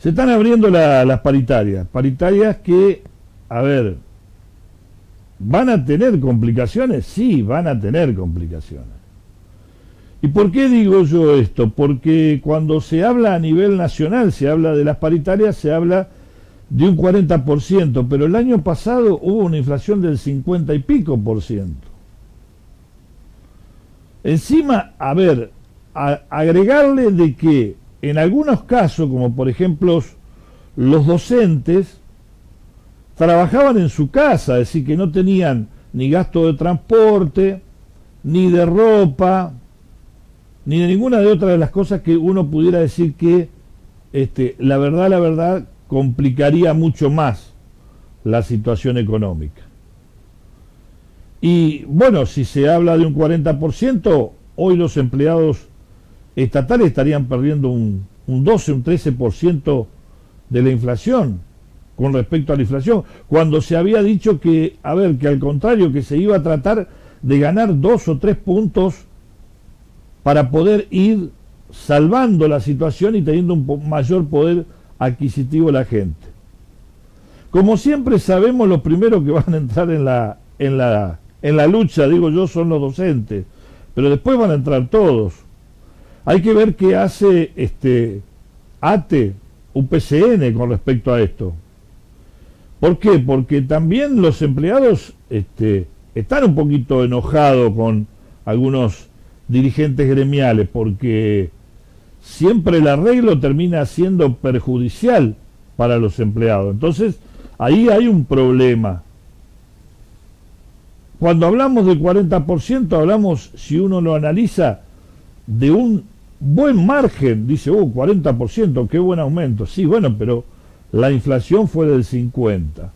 Se están abriendo las paritarias que, a ver, ¿van a tener complicaciones? Sí, van a tener complicaciones. ¿Y por qué digo yo esto? Porque cuando se habla a nivel nacional, se habla de las paritarias, se habla de un 40%, pero el año pasado hubo una inflación del 50 y pico por ciento. Encima, a ver, agregarle de que en algunos casos, como por ejemplo los docentes, trabajaban en su casa, es decir, que no tenían ni gasto de transporte, ni de ropa, ni de ninguna de otras de las cosas que uno pudiera decir que la verdad, complicaría mucho más la situación económica. Y bueno, si se habla de un 40%, hoy los empleados estatales estarían perdiendo un 12, un 13% de la inflación con respecto a la inflación, cuando se había dicho que, a ver, que al contrario, que se iba a tratar de ganar 2 o 3 puntos para poder ir salvando la situación y teniendo un mayor poder adquisitivo la gente. Como siempre sabemos, los primeros que van a entrar en la lucha, digo yo, son los docentes, pero después van a entrar todos. Hay que ver qué hace ATE, UPCN con respecto a esto. ¿Por qué? Porque también los empleados están un poquito enojados con algunos dirigentes gremiales, porque siempre el arreglo termina siendo perjudicial para los empleados. Entonces, ahí hay un problema. Cuando hablamos del 40%, hablamos, si uno lo analiza, de un buen margen. Dice, 40%, qué buen aumento. Sí, bueno, pero la inflación fue del 50%.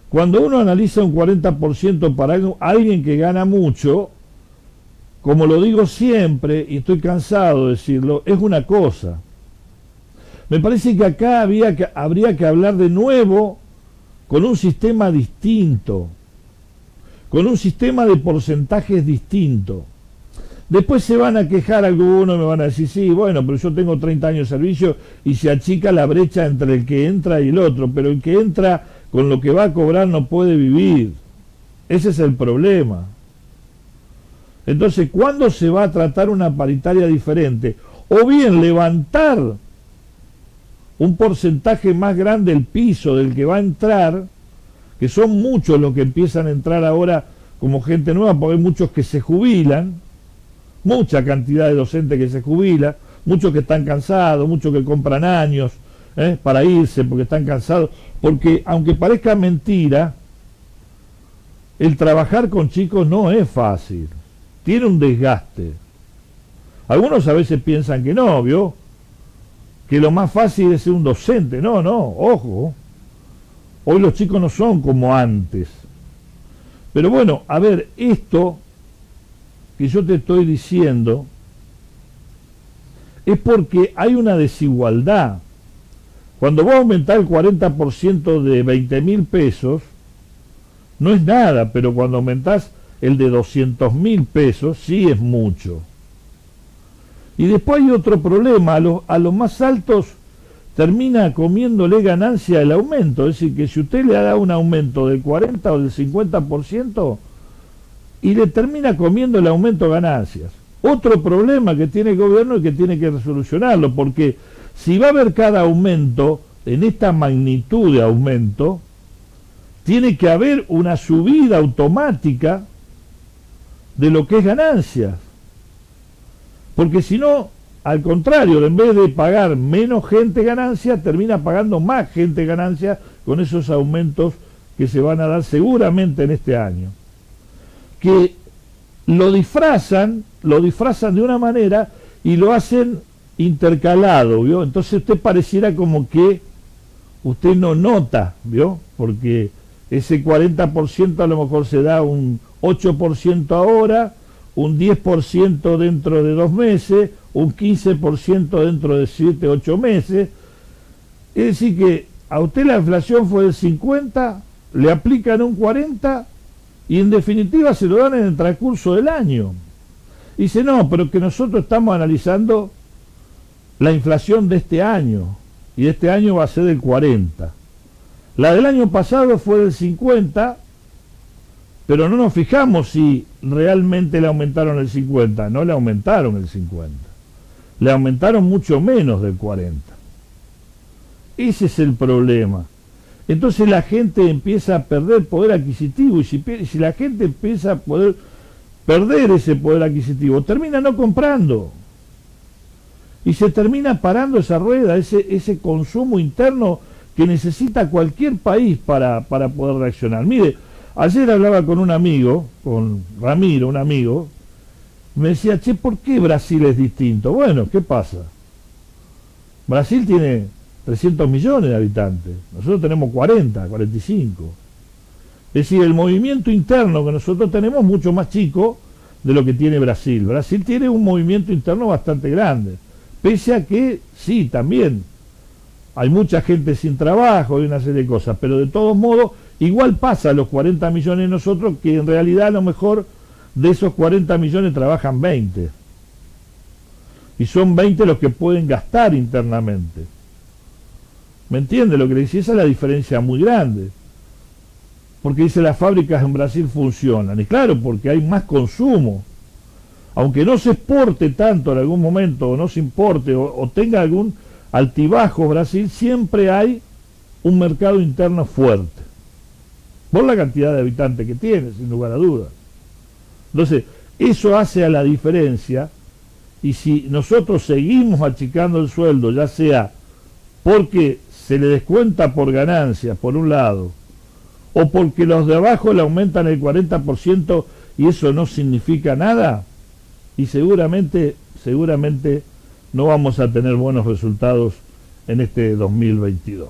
Cuando uno analiza un 40% para alguien que gana mucho, como lo digo siempre, y estoy cansado de decirlo, es una cosa. Me parece que acá habría que hablar de nuevo con un sistema distinto, con un sistema de porcentajes distinto. Después se van a quejar algunos, me van a decir, sí, bueno, pero yo tengo 30 años de servicio y se achica la brecha entre el que entra y el otro, pero el que entra con lo que va a cobrar no puede vivir. Ese es el problema. Entonces, ¿cuándo se va a tratar una paritaria diferente? O bien levantar un porcentaje más grande el piso del que va a entrar, que son muchos los que empiezan a entrar ahora como gente nueva, porque hay muchos que se jubilan, mucha cantidad de docentes que se jubilan, muchos que están cansados, muchos que compran años para irse porque están cansados, porque aunque parezca mentira, el trabajar con chicos no es fácil, tiene un desgaste. Algunos a veces piensan que no, ¿vio? Que lo más fácil es ser un docente. No, ojo, hoy los chicos no son como antes. Pero bueno, a ver, esto que yo te estoy diciendo es porque hay una desigualdad. Cuando vos aumentás el 40% de 20.000 pesos, no es nada, pero cuando aumentás el de 200.000 pesos, sí es mucho. Y después hay otro problema, a los más altos termina comiéndole ganancia el aumento, es decir, que si usted le da un aumento del 40 o del 50%, y le termina comiendo el aumento de ganancias. Otro problema que tiene el gobierno y que tiene que resolucionarlo, porque si va a haber cada aumento, en esta magnitud de aumento, tiene que haber una subida automática de lo que es ganancias. Porque si no, al contrario, en vez de pagar menos gente ganancia, termina pagando más gente ganancia con esos aumentos que se van a dar seguramente en este año. Que lo disfrazan de una manera y lo hacen intercalado, ¿vio? Entonces usted pareciera como que usted no nota, ¿vio? Porque ese 40% a lo mejor se da un 8% ahora, un 10% dentro de 2 meses, un 15% dentro de 7, 8 meses. Es decir que a usted la inflación fue del 50, le aplican un 40 y en definitiva se lo dan en el transcurso del año. Dice, no, pero que nosotros estamos analizando la inflación de este año. y este año va a ser del 40%. La del año pasado fue del 50%, pero no nos fijamos si realmente le aumentaron el 50%. No le aumentaron el 50%. Le aumentaron mucho menos del 40%. Ese es el problema. Entonces la gente empieza a perder poder adquisitivo, y si la gente empieza a perder ese poder adquisitivo, termina no comprando. Y se termina parando esa rueda, ese consumo interno que necesita cualquier país para poder reaccionar. Mire, ayer hablaba con un amigo, con Ramiro, un amigo, me decía, che, ¿por qué Brasil es distinto? Bueno, ¿qué pasa? Brasil tiene 300 millones de habitantes, nosotros tenemos 40, 45. Es decir, el movimiento interno que nosotros tenemos es mucho más chico de lo que tiene Brasil. Brasil tiene un movimiento interno bastante grande, pese a que, sí, también hay mucha gente sin trabajo y una serie de cosas, pero de todos modos, igual pasa a los 40 millones de nosotros, que en realidad a lo mejor de esos 40 millones trabajan 20. Y son 20 los que pueden gastar internamente. ¿Me entiende lo que le dice? Esa es la diferencia muy grande. Porque dice, las fábricas en Brasil funcionan. Y claro, porque hay más consumo. Aunque no se exporte tanto en algún momento, o no se importe, o tenga algún altibajo Brasil, siempre hay un mercado interno fuerte. Por la cantidad de habitantes que tiene, sin lugar a dudas. Entonces, eso hace a la diferencia, y si nosotros seguimos achicando el sueldo, ya sea porque se le descuenta por ganancias, por un lado, o porque los de abajo le aumentan el 40% y eso no significa nada, y seguramente no vamos a tener buenos resultados en este 2022.